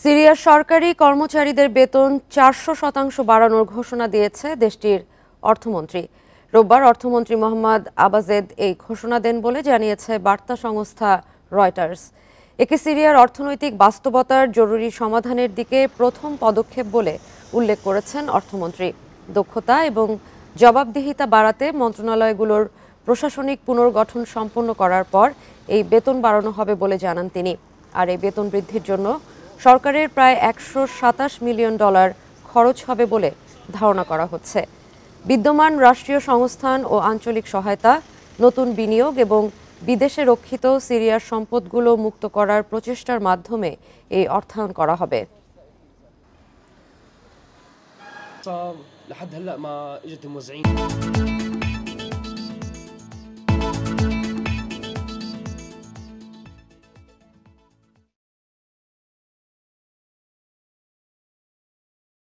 সিরিয়ার সরকারি কর্মচারীদের বেতন 400% বাড়ানোর ঘোষণা দিয়েছে দেশটির অর্থমন্ত্রী। রোববার অর্থমন্ত্রী মোহাম্মদ আবাজেদ এই ঘোষণা দেন বলে জানিয়েছে বার্তা সংস্থা রয়টার্স। একে সিরিয়ার অর্থনৈতিক বাস্তবতার জরুরি সমাধানের দিকে প্রথম পদক্ষেপ বলে উল্লেখ করেছেন অর্থমন্ত্রী। দক্ষতা এবং জবাবদিহিতা বাড়াতে মন্ত্রণালয়গুলোর প্রশাসনিক পুনর্গঠন সম্পন্ন করার পর এই বেতন বাড়ানো হবে বলে জানান তিনি। আর এই বেতন বৃদ্ধির জন্য সরকারের প্রায় $127 মিলিয়ন খরচ হবে বলে ধারণা করা হচ্ছে। বিদ্যমান রাষ্ট্রীয় সংস্থান ও আঞ্চলিক সহায়তা, নতুন বিনিয়োগ এবং বিদেশে রক্ষিত সিরিয়ার সম্পদগুলো মুক্ত করার প্রচেষ্টার মাধ্যমে এই অর্থায়ন করা হবে। لحد هلا ما اجت الموزعين